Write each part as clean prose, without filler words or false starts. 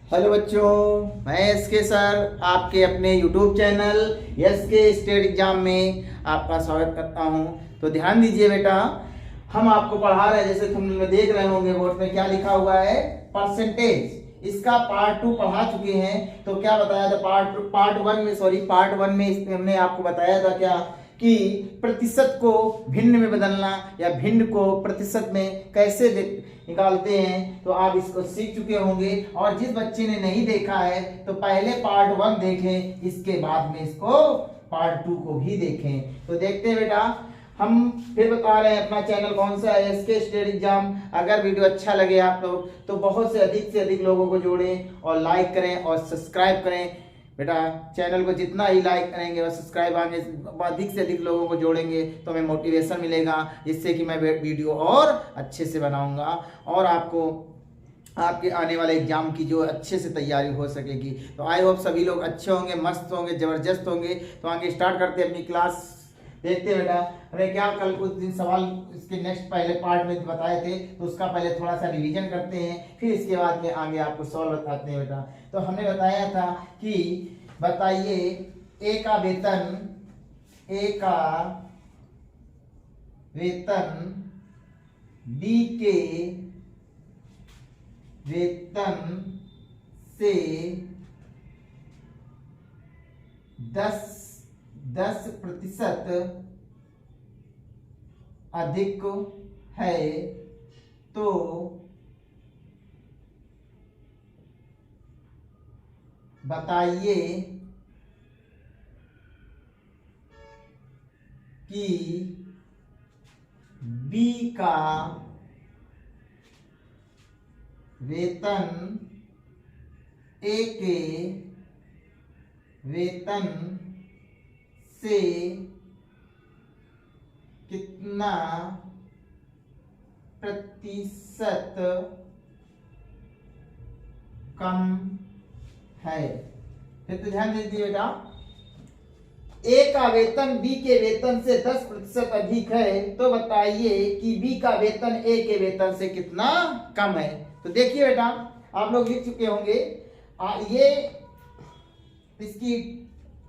Hello बच्चों, मैं SK sir आपके अपने YouTube channel SK state exam में आपका स्वागत करता हूं। तो ध्यान दीजिए बेटा, हम आपको पढ़ा रहे हैं, जैसे तुम लोग देख रहे होंगे बोर्ड में क्या लिखा हुआ है, परसेंटेज। इसका पार्ट 2 पढ़ा चुके हैं। तो क्या बताया था पार्ट वन में इसमें हमने आपको बताया था क्या कि प्रतिशत को भिन्न में बदलना या भिन्न को प्रतिशत में कैसे निकालते हैं। तो आप इसको सीख चुके होंगे, और जिस बच्चे ने नहीं देखा है तो पहले पार्ट 1 देखें, इसके बाद में इसको पार्ट 2 को भी देखें। तो देखते हैं बेटा, हम फिर बता रहे हैं अपना चैनल कौन सा है, एसके स्टेट एग्जाम। अगर वीडियो अच्छा लगे आप लोग तो बहुत से अधिक लोगों को जोड़ें और लाइक करें और सब्सक्राइब करें। बेटा चैनल को जितना ही लाइक करेंगे और सब्सक्राइब आने अधिक से अधिक लोगों को जोड़ेंगे तो हमें मोटिवेशन मिलेगा, जिससे कि मैं वीडियो और अच्छे से बनाऊंगा और आपको आपके आने वाले एग्जाम की जो अच्छे से तैयारी हो सकेगी। तो आई होप सभी लोग अच्छे होंगे, मस्त होंगे, जबरदस्त होंगे। तो आगे स्टार्ट करते हैं अपनी क्लास। देखते हैं बेटा, हमें क्या कल कुछ दिन सवाल इसके नेक्स्ट पहले पार्ट में बताए थे, तो उसका पहले थोड़ा सा रिवीजन करते हैं, फिर इसके बाद में आगे आपको सॉल्व बताते हैं बेटा। तो हमने बताया था कि बताइए ए का वेतन बी के वेतन से 10% अधिक है तो बताइए कि बी का वेतन ए के वेतन से कितना प्रतिशत कम है। फिर तो ध्यान दीजिए बेटा, ए का वेतन बी के वेतन से 10% अधिक है तो बताइए कि बी का वेतन ए के वेतन से कितना कम है। तो देखिए बेटा, आप लोग लिख चुके होंगे, ये इसकी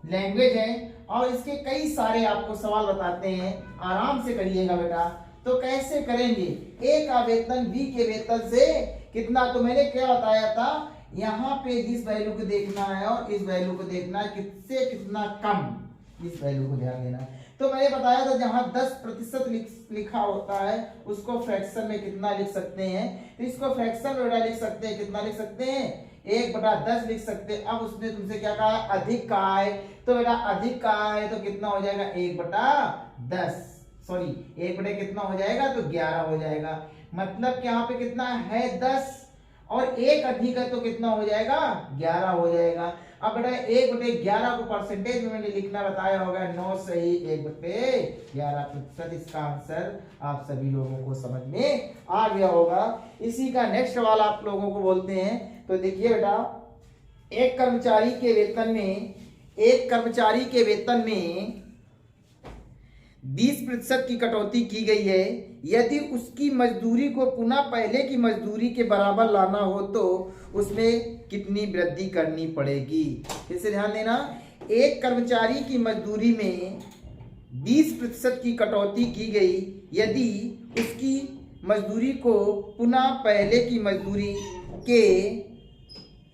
लैंग्वेज है और इसके कई सारे आपको सवाल बताते हैं, आराम से करिएगा बेटा। तो कैसे करेंगे, ए का वेतन बी के वेतन से कितना, तो मैंने क्या बताया था, यहाँ पे इस वैल्यू को देखना है और इस वैल्यू को देखना है, किससे कितना कम, इस वैल्यू को ध्यान देना है। तो मैंने बताया था जहां 10% लिखा होता है उसको फ्रैक्शन में कितना लिख सकते हैं, तो इसको फ्रैक्शन में लिख सकते हैं, कितना लिख सकते हैं, 1/10 लिख सकते हैं। अब उसने तुमसे क्या कहा, अधिक कहा है, तो बेटा अधिक कहा है तो कितना हो जाएगा, 1/10, सॉरी 1 कितना हो जाएगा, तो 11 हो जाएगा। मतलब कि यहाँ पे कितना है, 10 और 1 अधिक है तो कितना हो जाएगा, 11 हो जाएगा। अब बेटा 1/11 को परसेंटेज में मैंने लिखना बताया होगा, 9 सही 1/11%। इसका आंसर आप सभी लोगों को समझ में आ गया होगा। इसी का नेक्स्ट सवाल आप लोगों को बोलते हैं। तो देखिए बेटा, एक कर्मचारी के वेतन में 20% की कटौती की गई है। यदि उसकी मजदूरी को पुनः पहले की मजदूरी के बराबर लाना हो तो उसमें कितनी वृद्धि करनी पड़ेगी। इसे ध्यान देना, एक कर्मचारी की मजदूरी में 20% की कटौती की गई, यदि उसकी मजदूरी को पुनः पहले की मजदूरी के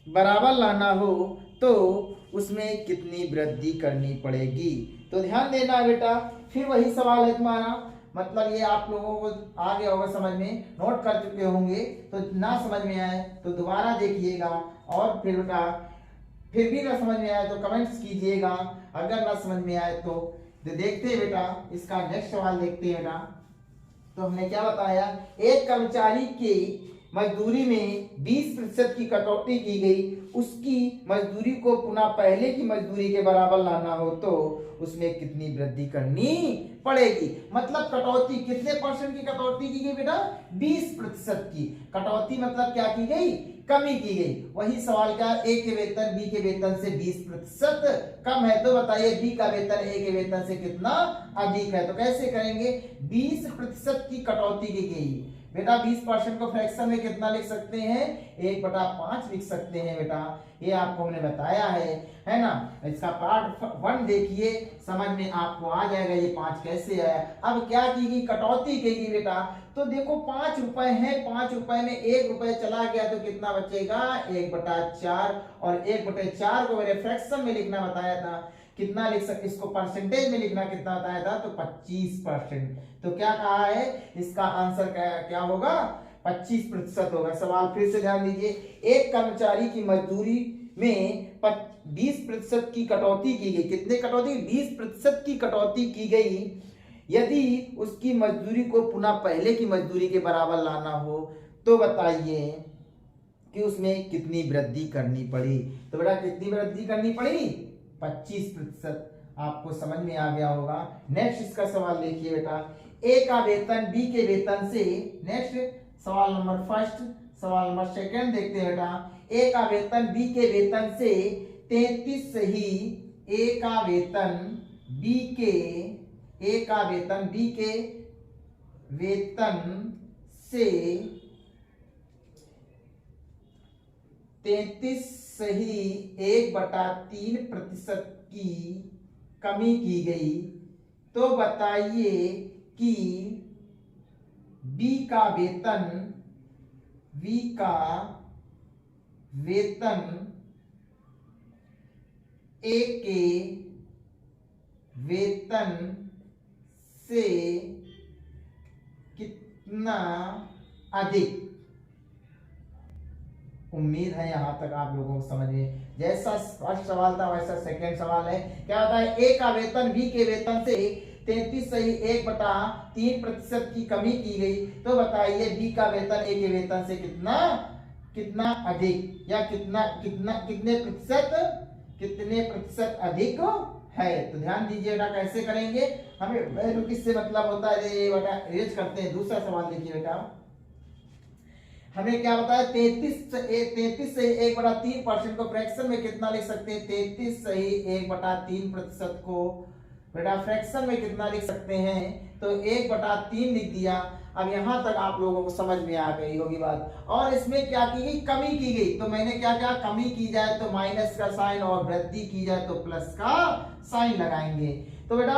बराबर लाना हो तो उसमें कितनी वृद्धि करनी पड़ेगी। तो ध्यान देना बेटा, फिर वही सवाल है तुम्हारा, मतलब ये आप लोगों को आ गया होगा समझ में, नोट कर चुके होंगे। तो ना समझ में आए तो दोबारा देखिएगा, और फिर बेटा फिर भी ना समझ में आए तो कमेंट्स कीजिएगा, अगर ना समझ में आए तो देखते हैं बेटा। इसका नेक्स्ट सवाल देखते हैं बेटा। तो हमने क्या बताया, एक कर्मचारी की मजदूरी में 20% की कटौती की गई, उसकी मजदूरी को पुनः पहले की मजदूरी के बराबर लाना हो तो उसमें कितनी वृद्धि करनी पड़ेगी। मतलब कटौती कितने परसेंट की कटौती की गई बेटा, 20% की कटौती, मतलब क्या की गई, कमी की गई। वही सवाल क्या, ए के वेतन बी के वेतन से 20% कम है तो बताइए बी का वेतन ए के वेतन से कितना अधिक है। तो कैसे करेंगे, 20% की कटौती की गई, बेटा 20% को फ्रैक्शन में कितना लिख सकते हैं, 1/5 लिख सकते हैं बेटा। ये आपको हमने बताया है ना। इसका पार्ट 1 देखिए, समझ में आपको आ जाएगा ये 5 कैसे है। अब क्या की गई, कटौती की गई बेटा। तो देखो 5 रुपए है, 5 रुपए में 1 रुपए चला गया तो कितना बचेगा, 1/4। और 1/4 को मैंने फ्रैक्शन में लिखना बताया था, कितना लिख सकते, इसको परसेंटेज में लिखना कितना बताया था, तो 25%। तो क्या कहा है, इसका आंसर क्या होगा, 25% होगा। सवाल फिर से ध्यान दीजिए, एक कर्मचारी की मजदूरी में 20% की कटौती की गई। कितने कटौती, 20% की कटौती की गई। यदि उसकी मजदूरी को पुनः पहले की मजदूरी के बराबर लाना हो तो बताइए कि उसमें कितनी वृद्धि करनी पड़ी। तो बेटा कितनी वृद्धि करनी पड़ी, 25%। आपको समझ में आ गया होगा। नेक्स्ट इसका सवाल देखिए बेटा, ए का वेतन बी के वेतन से, नेक्स्ट सवाल नंबर फर्स्ट, सवाल नंबर सेकंड देखते हैं बेटा। ए का वेतन बी के वेतन से 33 सही, ए का वेतन बी के, ए का वेतन बी के वेतन से 33 सही 1/3% की कमी की गई। तो बताइए कि बी का वेतन, बी का वेतन ए के वेतन से कितना अधिक। उम्मीद है यहां तक आप लोगों को समझ में, जैसा फर्स्ट सवाल था वैसा सेकंड सवाल है। क्या होता है, ए का वेतन बी के वेतन से 33 सही 1/3% की कमी की गई। तो बताइए बी का वेतन ए के वेतन से कितना कितना अधिक, या कितना कितना कितने प्रतिशत अधिक है। तो ध्यान दीजिएगा कैसे करेंगे, हमें वैल्यू किससे मतलब होता है, ये बेटा रेज करते हैं। दूसरा सवाल देखिए बेटा, हमें क्या बताया, 33 से 1/3% को फ्रैक्शन में कितना लिख सकते हैं, 33 सही 1/3% को बेटा फ्रैक्शन में कितना लिख सकते हैं, तो 1/3 लिख दिया। अब यहां तक आप लोगों को समझ में आ गई होगी बात। और इसमें क्या की गई, कमी की गई। तो मैंने क्या क्या, कमी की जाए तो माइनस का साइन और वृद्धि की जाए तो प्लस का साइन लगाएंगे। तो बेटा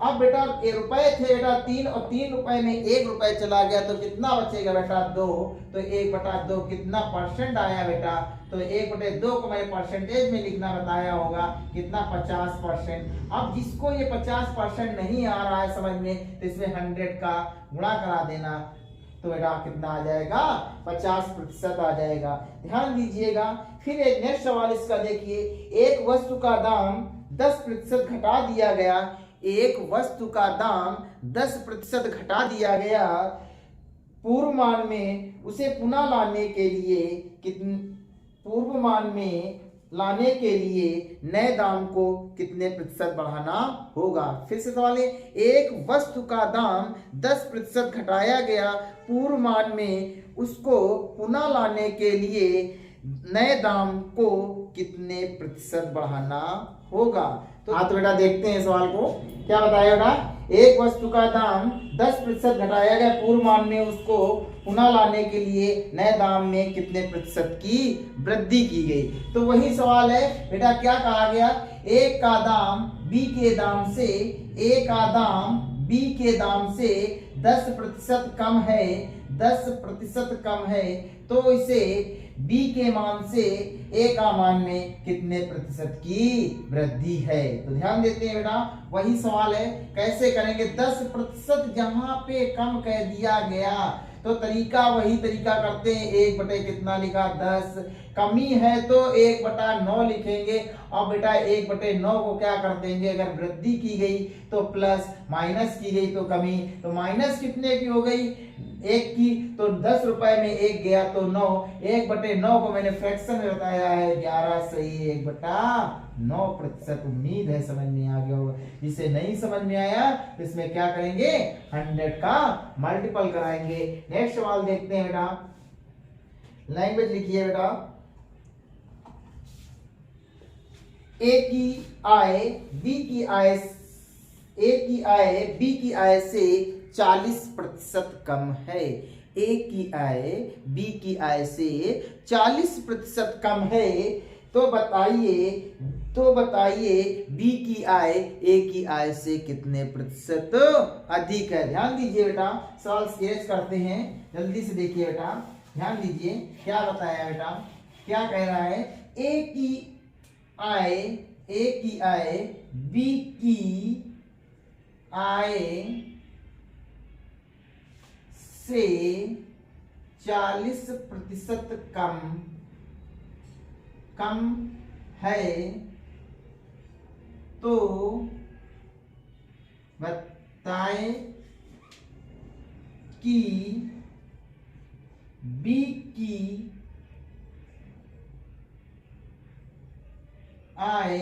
अब बेटा रुपए थे बेटा 3 और 3 रुपए में 1 रुपए चला गया तो कितना बचेगा बेटा 2। तो 1/2 कितना परसेंट आया बेटा, तो 1/2 को मैंने परसेंटेज में लिखना बताया होगा, कितना 50%। अब जिसको ये 50% नहीं आ रहा है समझ में, तो इसमें 100 का गुणा करा देना, तो बेटा कितना आ जाएगा, 50% आ जाएगा। ध्यान दीजिएगा। फिर एक नेक्स्ट सवाल इसका देखिए, एक वस्तु का दाम 10% घटा दिया गया, एक वस्तु का दाम 10% घटा दिया गया, पूर्व मान में उसे पुनः लाने के लिए पूर्व मान में लाने के लिए नए दाम को कितने प्रतिशत बढ़ाना होगा। फिर से सवाल है, एक वस्तु का दाम 10% घटाया गया, पूर्व मान में उसको पुनः लाने के लिए नए दाम को कितने प्रतिशत बढ़ाना होगा। तो हाँ, तो बेटा देखते हैं सवाल को क्या बताएगा। एक वस्तु का दाम 10% घटाया गया, पूर्व मान में उसको पुनः लाने के लिए नए दाम में कितने प्रतिशत की वृद्धि की गई। तो वही सवाल है बेटा, क्या कहा गया, एक का दाम बी के दाम से, ए का दाम बी के दाम से 10% कम है, 10% कम है, तो इसे बी के मान से ए का मान में कितने प्रतिशत की वृद्धि है। तो ध्यान देते हैं बेटा, वही सवाल है कैसे करेंगे। 10% जहां पे कम कह दिया गया तो तरीका वही तरीका करते हैं, 1 कितना लिखा 10, कमी है तो 1/9 लिखेंगे। अब बेटा 1/9 को क्या कर देंगे, अगर वृद्धि की गई तो प्लस, माइनस की गई तो कमी। तो माइनस कितने की हो गई, 1 की, तो 10 रुपए में 1 गया तो 9, 1/9 को मैंने फ्रैक्शन में बताया है 11 सही 1/9%। उम्मीद है समझ में आ गया होगा। जिसे नहीं समझ में आया तो इसमें क्या करेंगे, 100 का मल्टीपल कराएंगे। नेक्स्ट सवाल देखते हैं बेटा, लैंग्वेज लिखिए बेटा, ए की आय बी की आय, ए की आय बी की आय से 40% कम है। ए की आय बी की आय से 40% कम है, तो बताइए बी की आय ए की आय से कितने प्रतिशत अधिक है। ध्यान दीजिए बेटा, सवाल स्केच करते हैं, जल्दी से देखिए बेटा, ध्यान दीजिए क्या बताया बेटा, क्या कह रहा है, ए की आय बी की आय से 40% कम है, तो बताएं कि बी की आय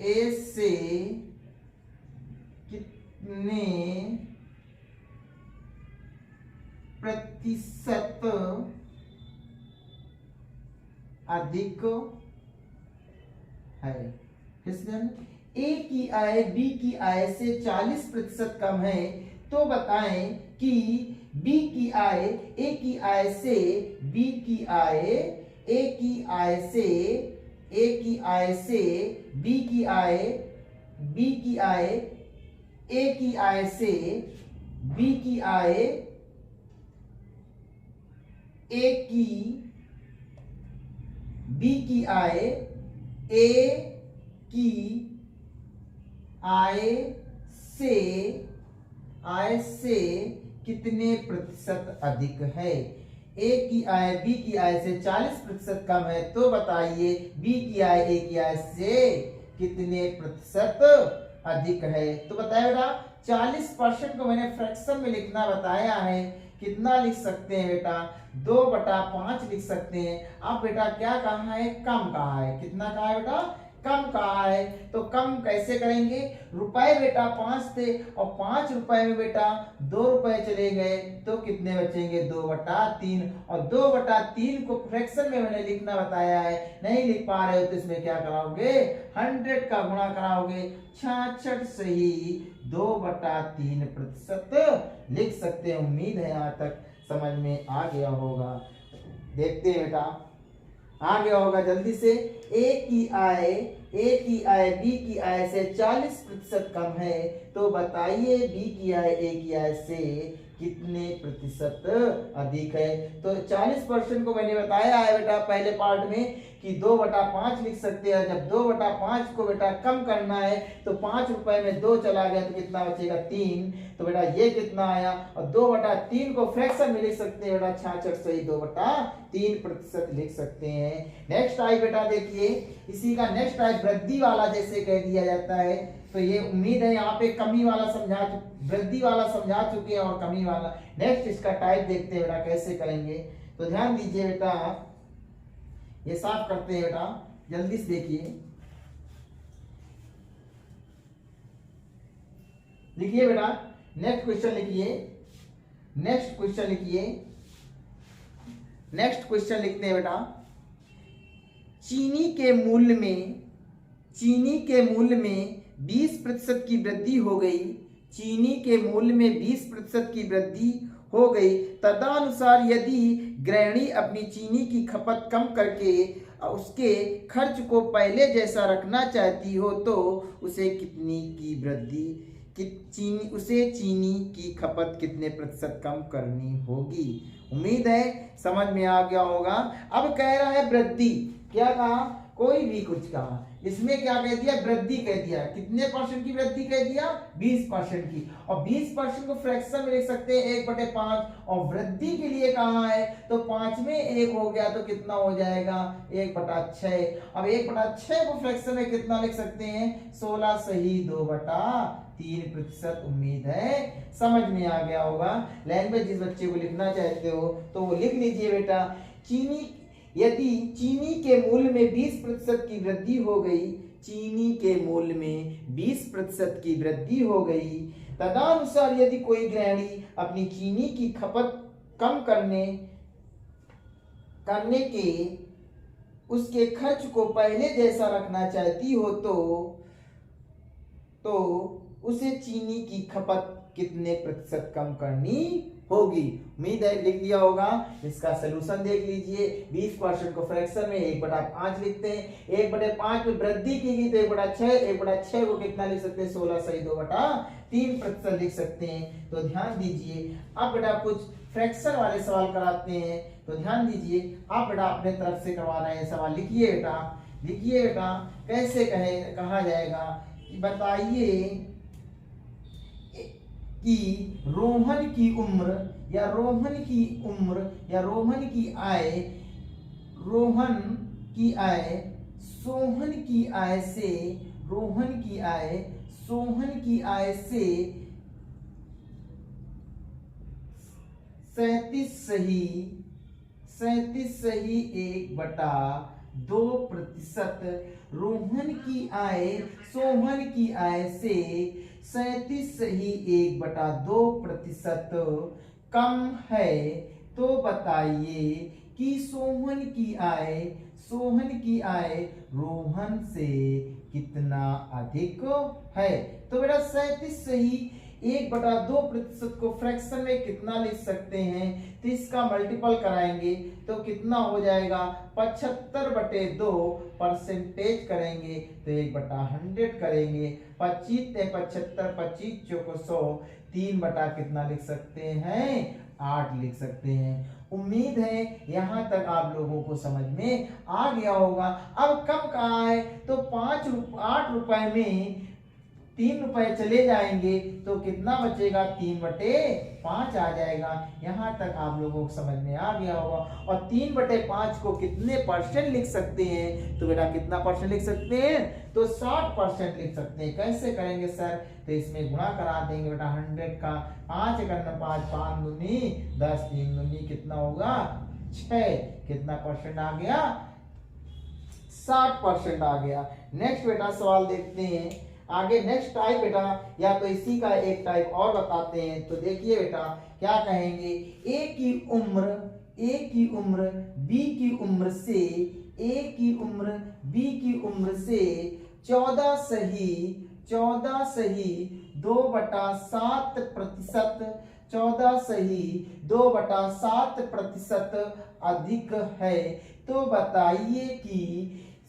ए से कितने प्रतिशत अधिक है। ए की आय बी की आय से 40% कम है, तो बताएं कि बी की आय ए की आय से बी की आय ए की आय से बी की आय ए की आय से बी की आय ए की बी की आय ए की आय से कितने प्रतिशत अधिक है। ए की आय बी की आय से 40% कम है, तो बताइए बी की आय ए की आय से कितने प्रतिशत अधिक है। तो बताया बेटा 40% को मैंने फ्रैक्शन में लिखना बताया है, कितना लिख सकते हैं बेटा, 2/5 लिख सकते हैं। अब बेटा क्या कहा है, कम कहा है, कितना कहा है बेटा, कम कहा है। तो कम कैसे करेंगे, रुपए बेटा 5 थे और 5 रुपए में बेटा 2 रुपए चले गए, तो कितने बचेंगे, 2/3। और 2/3 को फ्रैक्शन में मैंने लिखना बताया है, नहीं लिख पा रहे हो तो इसमें क्या कराओगे, 100 का गुणा कराओगे, 66 से ही 2/3% लिख सकते हैं। उम्मीद है यहाँ तक समझ में आ गया होगा। देखते हैं बेटा, आ गया होगा जल्दी से। ए की आय बी की आय से 40% कम है, तो बताइए बी की आय ए की आय से कितने प्रतिशत अधिक है। तो 40% को मैंने बताया है बेटा पहले पार्ट में कि 2/5 लिख सकते हैं। जब 2/5 को बेटा कम करना है तो 5 रुपए में 2 चला गया तो कितना बचेगा, 3। तो बेटा ये कितना आया, और 2/3 को फ्रैक्शन में लिख सकते हैं बेटा 66 से ही 2/3% लिख सकते हैं। नेक्स्ट टाइप बेटा देखिए, इसी का नेक्स्ट टाइप वृद्धि वाला जैसे कह दिया जाता है। तो ये उम्मीद है यहाँ पे कमी वाला वृद्धि वाला समझा चुके हैं और कमी वाला। नेक्स्ट इसका टाइप देखते हैं बेटा कैसे करेंगे। तो ध्यान दीजिए बेटा, ये साफ करते हैं बेटा, जल्दी से देखिए, लिखिए बेटा, नेक्स्ट क्वेश्चन लिखते हैं बेटा। चीनी के मूल्य में 20% की वृद्धि हो गई। चीनी के मूल्य में 20% की वृद्धि हो गई। तदनुसार यदि गृहिणी अपनी चीनी की खपत कम करके उसके खर्च को पहले जैसा रखना चाहती हो, तो उसे चीनी की खपत कितने प्रतिशत कम करनी होगी। उम्मीद है समझ में आ गया होगा। अब कह रहा है वृद्धि, क्या कहा, कोई भी कुछ कहा, इसमें क्या कह दिया, वृद्धि कह दिया। कितने % की वृद्धि कह दिया, 20% की। और 20% को फ्रैक्शन में लिख सकते हैं 1/5, और वृद्धि के लिए कहा है तो 5 में 1 हो गया तो कितना हो जाएगा, 1/6। अब 1/6 को फ्रैक्शन में कितना लिख सकते हैं, 16 से ही 2/3%। उम्मीद है समझ में आ गया होगा। लैंग्वेज जिस बच्चे को लिखना चाहते हो तो वो लिख लीजिए बेटा। यदि चीनी के मूल्य में 20% की वृद्धि हो गई, चीनी के मूल्य में 20% की वृद्धि हो गई, तदनुसार यदि कोई गृहिणी अपनी चीनी की खपत कम करने के उसके खर्च को पहले जैसा रखना चाहती हो, तो उसे चीनी की खपत कितने प्रतिशत कम करनी होगी। उम्मीद है लिख लिया होगा। इसका सोल्यूशन देख लीजिए। 20% को फ्रैक्शन में 1/5 लिखते हैं। 1/5 में वृद्धि की गई तो 1/6, 1/6 को कितना लिख सकते हैं? 16 सही 2/3% लिख सकते हैं। तो ध्यान दीजिए। अब बेटा कुछ फ्रैक्शन वाले सवाल कराते हैं, तो ध्यान दीजिए। आप बेटा अपने तरफ से करवा रहे हैं सवाल। लिखिए बेटा, लिखिए बेटा। कैसे कहा जाएगा कि बताइए कि रोहन की उम्र या रोहन की उम्र या रोहन की आय, रोहन की आय सोहन की आय से, रोहन की आय सोहन की आय से 37 सही 1/2%। रोहन की आय सोहन की आय से 37 सही 1/2% कम है, तो बताइए कि सोहन की आय रोहन से कितना अधिक है। तो बेटा 37 सही 1/2% को फ्रैक्शन में कितना लिख सकते हैं? तो इसका मल्टीपल कराएंगे तो कितना हो जाएगा? 75/2 परसेंटेज करेंगे तो 1/100 करेंगे। 25 × 75, 25 चौको 100, 3 बटा कितना लिख सकते हैं? 8 लिख सकते हैं। उम्मीद है यहां तक आप लोगों को समझ में आ गया होगा। अब कम कहाँ है? तो 8 रुपए में 3 रुपए चले जाएंगे तो कितना बचेगा? 3/5 आ जाएगा। यहां तक आप लोगों को समझ में आ गया होगा। और 3/5 को कितने परसेंट लिख सकते हैं? तो बेटा कितना परसेंट लिख सकते हैं? तो 60% लिख सकते हैं। कैसे करेंगे सर? तो इसमें गुणा करा देंगे बेटा 100 का। 5 × 5, 5 दूनी 10, 3 दूनी कितना होगा? 6। कितना परसेंट आ गया? 60% आ गया। नेक्स्ट बेटा सवाल देखते हैं आगे। नेक्स्ट टाइप बेटा, या तो इसी का एक टाइप और बताते हैं। तो देखिए बेटा क्या कहेंगे? ए की उम्र बी की उम्र से, ए की उम्र बी की उम्र से 14 सही 2/7%, 14 सही 2/7% अधिक है। तो बताइए कि,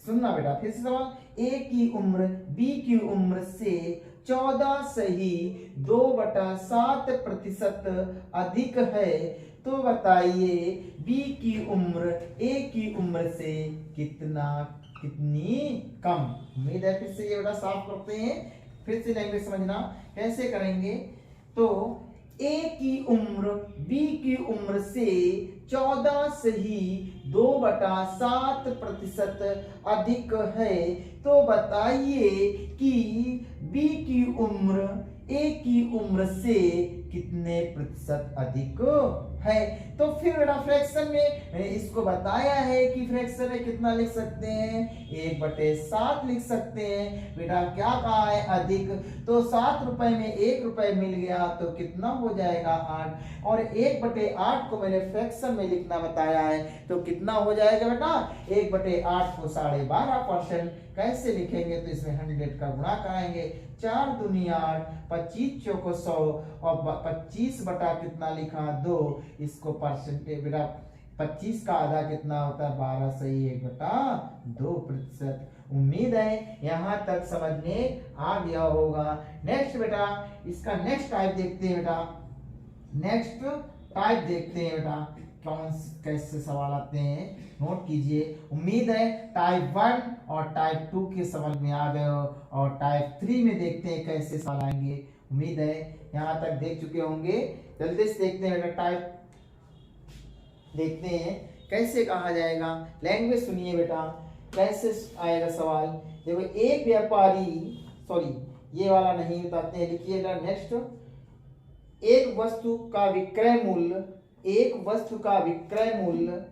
सुनना बेटा फिर से सवाल। ए की उम्र बी की उम्र से 14 सही 2/7% अधिक है। तो बताइए बी की उम्र ए की उम्र से कितनी कम। उम्मीद है फिर से ये बेटा साफ करते हैं। फिर से लैंग्वेज समझना कैसे करेंगे। तो ए की उम्र बी की उम्र से 14 सही 2/7% अधिक है। तो बताइए कि बी की उम्र ए की उम्र से कितने प्रतिशत अधिक है। तो फिर बेटा फ्रैक्शन में मैंने इसको बताया है कि फ्रैक्शन में कितना लिख सकते हैं? 1/7 लिख सकते हैं। बेटा क्या कहा है? अधिक। तो 7 रुपए में 1 रुपए मिल गया तो कितना हो जाएगा? 8। और 1/8 को मैंने फ्रैक्शन में लिखना बताया है तो कितना हो जाएगा बेटा? 1/8 को 12.5%। कैसे लिखेंगे? तो इसमें 100 का गुणा कराएंगे। 4 दूनी 8, 25 चौको 100 और 25 बटा कितना लिखा? 2। इसको परसेंटेज बेटा 25 का आधा कितना होता है? 12 सही 1/2%। उम्मीद है यहां तक समझ में आ गया होगा। नेक्स्ट बेटा इसका नेक्स्ट टाइप देखते हैं बेटा। नेक्स्ट टाइप देखते हैं बेटा कैसे सवाल आते हैं, नोट कीजिए। उम्मीद है टाइप 1 और टाइप 2 के समझ में आ गए हो। और टाइप 3 में देखते हैं कैसे सवाल आएंगे। उम्मीद है यहां तक देख चुके होंगे। जल्दी से देखते हैं बेटा टाइप देखते हैं कैसे कहा जाएगा। लैंग्वेज सुनिए बेटा कैसे आएगा सवाल। देखो एक व्यापारी, सॉरी ये वाला नहीं बताते हैं, लिखिएगा नेक्स्ट। एक वस्तु का विक्रय मूल्य, एक वस्तु का विक्रय मूल्य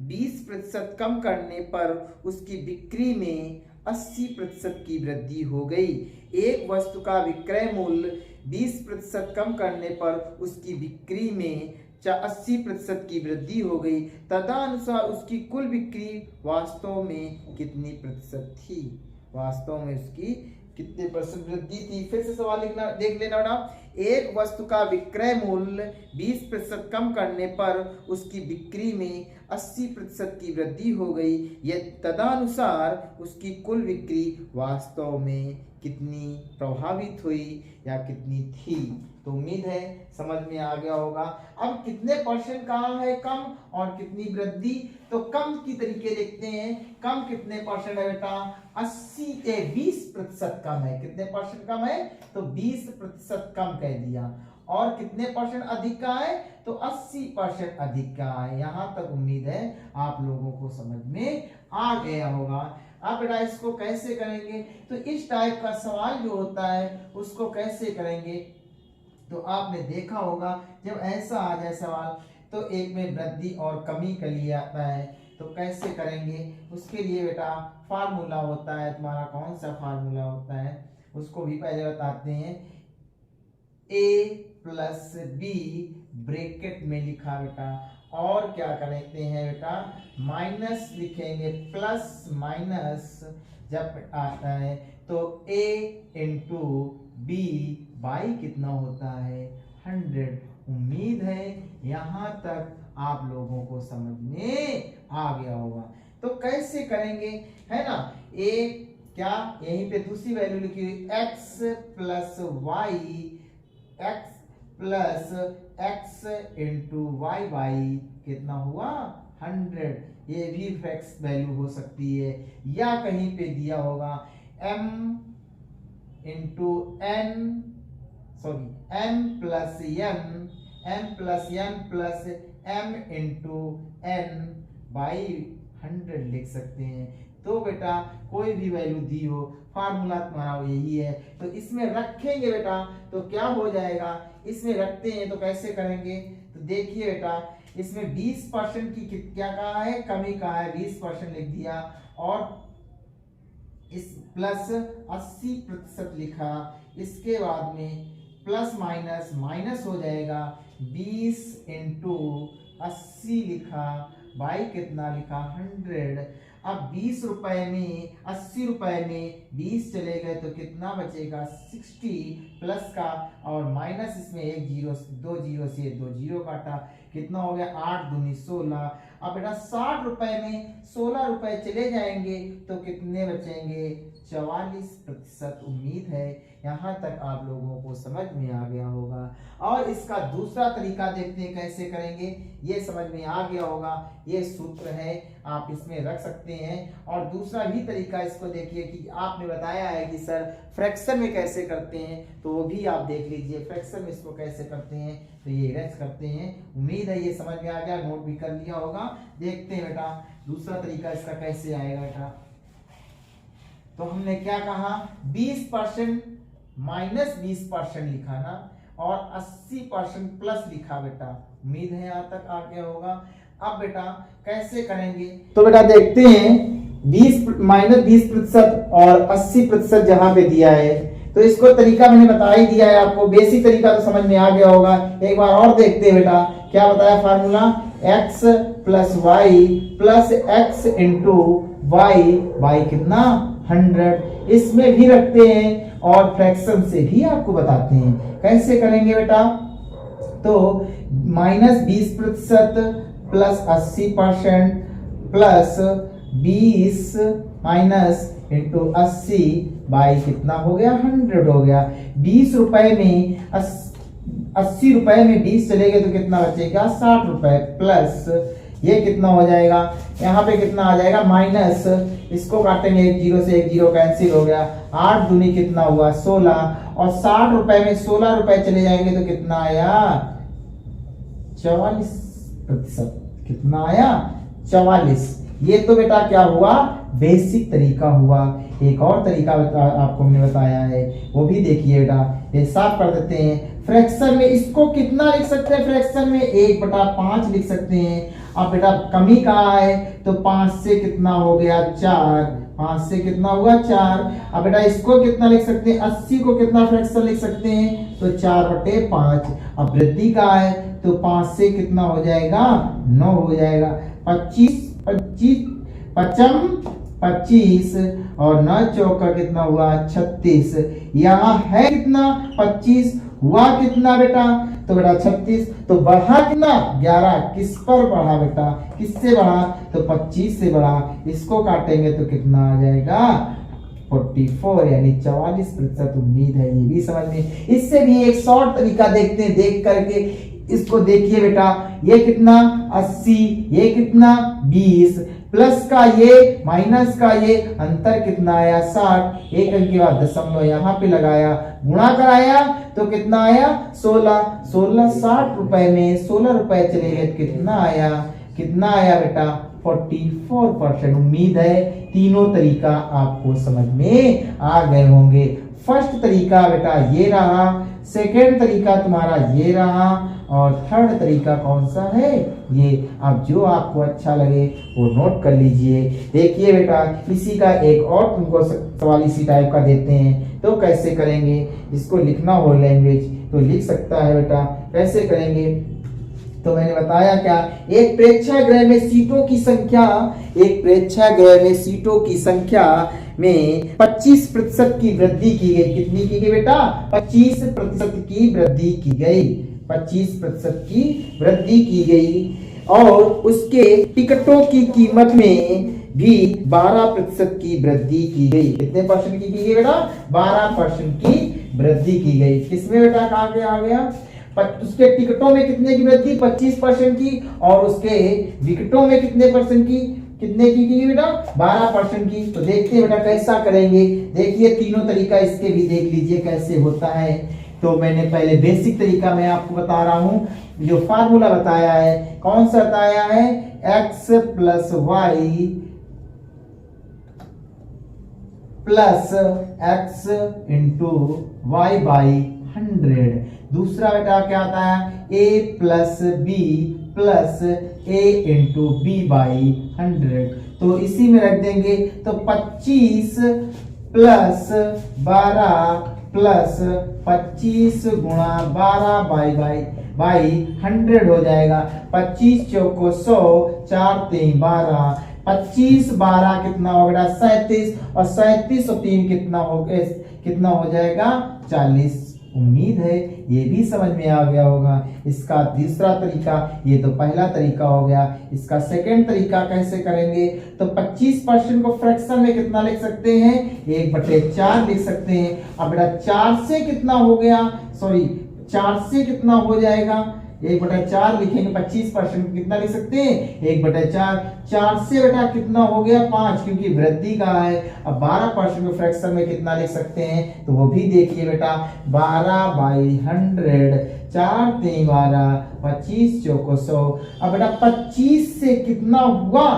20% कम करने पर उसकी बिक्री में 80% की वृद्धि हो गई। एक वस्तु का विक्रय मूल्य 20% कम करने पर उसकी बिक्री में 80% की वृद्धि हो गई। तदनुसार उसकी कुल बिक्री वास्तव में कितनी प्रतिशत थी? वास्तव में उसकी कितने % वृद्धि थी? फिर से सवाल लिखना, देख लेना बेटा। एक वस्तु का विक्रय मूल्य 20% कम करने पर उसकी बिक्री में 80% की वृद्धि हो गई। यह तदनुसार उसकी कुल बिक्री वास्तव में कितनी प्रभावित हुई या कितनी थी। तो उम्मीद है समझ में आ गया होगा। अब कितने परसेंट कहाँ है कम और कितनी वृद्धि, तो कम की तरीके देखते हैं। कम कितने परसेंट है बेटा, 20% कम है। कितने परसेंट कम है, तो 20% कम कह दिया। और कितने परसेंट अधिक का है, तो 80% अधिक का है। यहां तक उम्मीद है आप लोगों को समझ में आ गया होगा। अब बेटा इसको कैसे करेंगे, तो इस टाइप का सवाल जो होता है उसको कैसे करेंगे, तो आपने देखा होगा जब ऐसा आ जाए सवाल तो एक में वृद्धि और कमी के लिए आता है। तो कैसे करेंगे, उसके लिए बेटा फार्मूला होता है। तुम्हारा कौन सा फार्मूला होता है उसको भी पहले बताते हैं। a प्लस बी ब्रैकेट में लिखा बेटा, और क्या करते हैं बेटा, माइनस लिखेंगे, प्लस माइनस जब आता है तो a इंटू बी बाई कितना होता है 100। उम्मीद है यहां तक आप लोगों को समझ में आ गया होगा। तो कैसे करेंगे, है ना, a क्या, यहीं पे दूसरी वैल्यू लिखी हुई x plus Y, x plus x into Y by कितना हुआ 100। ये भी फिक्स वैल्यू हो सकती है, या कहीं पे दिया होगा m into n, sorry m plus m plus m into n by 100 लिख सकते हैं। तो बेटा कोई भी वैल्यू दी हो, फार्मूला तुम्हारा यही है। तो इसमें रखेंगे बेटा तो क्या हो जाएगा, इसमें रखते हैं तो कैसे करेंगे, तो देखिए बेटा इसमें 20% की क्या कहा है, कमी कहा है, 20% लिख दिया, और इस प्लस 80% लिखा। इसके बाद में प्लस माइनस माइनस हो जाएगा, 20 इंटू 80 लिखा, बाई कितना लिखा 100। अब 20 रुपए में 80 रुपए में 20 चले गए तो कितना बचेगा 60 प्लस का, और माइनस इसमें एक जीरो, दो जीरो से दो जीरो काटा, कितना हो गया 8 दूनी 16। अब बेटा 60 रुपए में 16 रुपए चले जाएंगे तो कितने बचेंगे 44%। उम्मीद है यहाँ तक आप लोगों को समझ में आ गया होगा। और इसका दूसरा तरीका देखते हैं कैसे करेंगे, ये समझ में आ गया होगा। ये सूत्र है, आप इसमें रख सकते हैं। और दूसरा भी तरीका इसको देखिए कि आपने बताया है कि सर फ्रैक्शन में कैसे करते हैं, तो वो भी आप देख लीजिए फ्रैक्शन में इसको कैसे करते हैं। तो ये रेस्ट करते हैं। उम्मीद है ये समझ में आ गया, नोट भी कर लिया होगा। देखते हैं बेटा दूसरा तरीका इसका कैसे आएगा बेटा। तो हमने क्या कहा, 20% माइनस 20% लिखा ना, और 80% प्लस लिखा बेटा। उम्मीद है यहाँ तक आ गया होगा। अब बेटा कैसे करेंगे, तो बेटा देखते हैं 20 माइनस 20% और 80% जहां पे दिया है, तो इसको तरीका मैंने बता ही दिया है आपको, बेसिक तरीका तो समझ में आ गया होगा। एक बार और देखते हैं बेटा, क्या बताया formula, x plus Y plus X into Y by कितना 100। इसमें भी रखते हैं और फ्रैक्शन से भी आपको बताते हैं कैसे करेंगे बेटा। तो minus 20% plus 80% plus 20 minus into 80 by कितना हो गया 100 हो गया। 20 रुपए में 80 रुपए में 20 चले गए तो कितना बचेगा 60 रुपए, प्लस ये कितना हो जाएगा, यहाँ पे कितना आ जाएगा माइनस, इसको काटेंगे एक जीरो से, एक जीरो कैंसिल हो गया, 8 दूनी कितना हुआ 16, और 60 रुपए में 16 रुपए चले जाएंगे तो कितना आया 44%। कितना आया 44। ये तो बेटा क्या हुआ, बेसिक तरीका हुआ। एक और तरीका आपको हमने बताया है, वो भी देखिए बेटा। ये साफ कर देते हैं। फ्रैक्शन में इसको कितना लिख सकते हैं, फ्रैक्शन में 1/5 लिख सकते हैं। अब बेटा कमी कहाँ है, तो 5 से कितना हो गया 4, 5 से कितना हुआ 4। अब बेटा इसको कितना लिख सकते हैं, 80 को कितना फ्रैक्शन लिख सकते हैं, तो 4/5। अब वृद्धि का है तो 5 से कितना हो जाएगा 9 हो जाएगा। 25 और 9 चौका कितना हुआ 36। यहाँ है कितना 25, हुआ कितना बेटा, तो बेटा 36। तो बढ़ा कितना 11, किस पर बढ़ा बेटा, किससे बढ़ा, तो 25 से बढ़ा। इसको काटेंगे तो कितना आ जाएगा 44 यानी 44%। उम्मीद है ये भी समझ में। इससे भी एक शॉर्ट तरीका देखते हैं, देख करके इसको देखिए बेटा, ये कितना 80, ये कितना 20, प्लस का ये माइनस का ये, अंतर कितना आया 60। एक अंक के बाद दशमलव यहाँ पे लगाया, गुणा कराया तो कितना आया 16। 60 रुपए में 16 रुपए चले गए, कितना आया बेटा 44%। उम्मीद है तीनों तरीका आपको समझ में आ गए होंगे। फर्स्ट तरीका बेटा ये रहा, सेकेंड तरीका तुम्हारा ये रहा, और थर्ड तरीका कौन सा है ये। अब जो आपको अच्छा लगे वो नोट कर लीजिए। देखिए बेटा, इसी का एक और तुमको सवाल इसी टाइप का देते हैं, तो कैसे करेंगे, इसको लिखना हो लैंग्वेज तो लिख सकता है बेटा। कैसे करेंगे, तो मैंने बताया क्या, एक प्रेक्षागृह में सीटों की संख्या, एक प्रेक्षागृह में सीटों की संख्या में 25% की वृद्धि की गई। कितनी की गई बेटा, 25% की वृद्धि की गई, 25% की वृद्धि की गई। और उसके टिकटों की कीमत में भी 12% की वृद्धि की गई। कितने परसेंट की गई बेटा, 12% की वृद्धि की गई। किसमें बेटा, कहाँ पे आ गया, उसके टिकटों में कितने की वृद्धि 25% की, और उसके विकेटों में कितने परसेंट की, कितने की बेटा 12% की। तो देखते हैं बेटा कैसा करेंगे। देखिए तीनों तरीका इसके भी देख लीजिए कैसे होता है। तो मैंने पहले बेसिक तरीका मैं आपको बता रहा हूं, जो फार्मूला बताया है, कौन सा बताया है, x plus Y plus X into Y by 100। दूसरा बेटा क्या आता है, a plus B plus A into B by 100। तो इसी में रख देंगे तो 25 प्लस 12 प्लस 25 गुणा 12 बाई 100 हो जाएगा। 25 चौको 100, 4 3 12, 25 12 कितना होगा 37, और 37 और 3 कितना हो जाएगा 40। उम्मीद है ये भी समझ में आ गया होगा। इसका तीसरा तरीका, ये तो पहला तरीका हो गया। इसका सेकंड तरीका कैसे करेंगे, तो 25% को फ्रैक्शन में कितना लिख सकते हैं, 1/4 लिख सकते हैं। अब बेटा 4 से कितना हो गया, 4 से कितना हो जाएगा, 1/4 लिखेंगे। 25% कितना लिख सकते हैं 1/4। 4 से बेटा कितना हो गया 5, क्योंकि वृद्धि का है। अब 12% को फ्रैक्शन में कितना लिख सकते हैं, तो वो भी देखिए बेटा 12 बाई 100, 4 3 12, 25 चौको 100। अब बेटा 25 से कितना हुआ,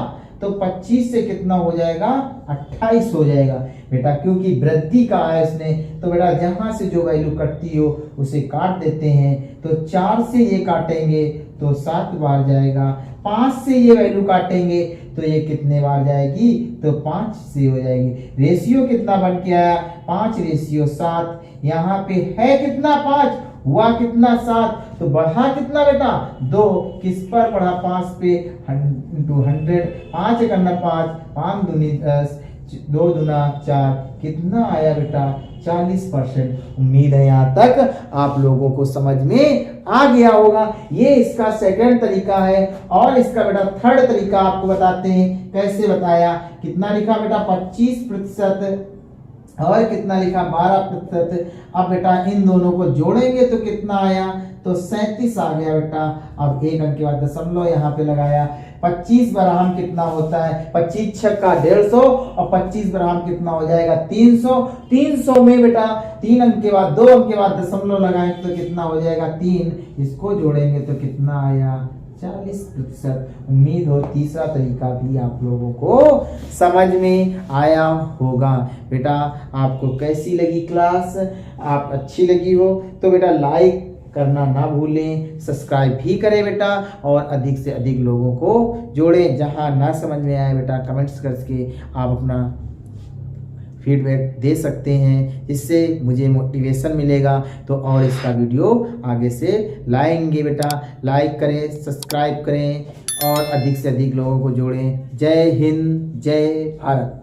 तो 25 से कितना हो जाएगा 28 हो जाएगा बेटा, क्योंकि वृद्धि का है इसने। तो बेटा जहां से जो वैल्यू कटती हो उसे काट देते हैं। तो 4 से ये काटेंगे तो 7 बार जाएगा, 5 से ये वैल्यू काटेंगे तो ये कितने बार जाएगी, तो 5 से हो जाएगी। रेशियो कितना बन के आया 5:7। यहाँ पे है कितना 5, हुआ कितना 7, तो बढ़ा कितना बेटा 2, किस पर बढ़ा 5 पे, 100। 5 × 5, 5 दूनी 10, 2 दूना 4, कितना आया बेटा 40%। उम्मीद है यहाँ तक आप लोगों को समझ में आ गया होगा। ये इसका सेकंड तरीका है। और इसका बेटा थर्ड तरीका आपको बताते हैं। कैसे बताया, कितना लिखा बेटा 25% और कितना लिखा 12%। अब बेटा इन दोनों को जोड़ेंगे तो कितना आया, तो 37 आ गया बेटा। अब एक अंक के बाद दशमलव यहाँ पे लगाया। 25 बराम कितना होता है, 25 छक्का 150, और 25 बराम कितना हो जाएगा 300। 300 में बेटा 3 अंक के बाद 2 अंक के बाद दशमलव लगाएंगे तो कितना हो जाएगा 3। इसको जोड़ेंगे तो कितना आया 40%। उम्मीद हो तीसरा तरीका भी आप लोगों को समझ में आया होगा। बेटा आपको कैसी लगी क्लास, आप अच्छी लगी हो तो बेटा लाइक करना ना भूलें, सब्सक्राइब भी करें बेटा, और अधिक से अधिक लोगों को जोड़ें। जहां ना समझ में आए बेटा कमेंट्स करके आप अपना फीडबैक दे सकते हैं, जिससे मुझे मोटिवेशन मिलेगा तो और इसका वीडियो आगे से लाएंगे बेटा। लाइक करें, सब्सक्राइब करें और अधिक से अधिक लोगों को जोड़ें। जय हिंद, जय भारत।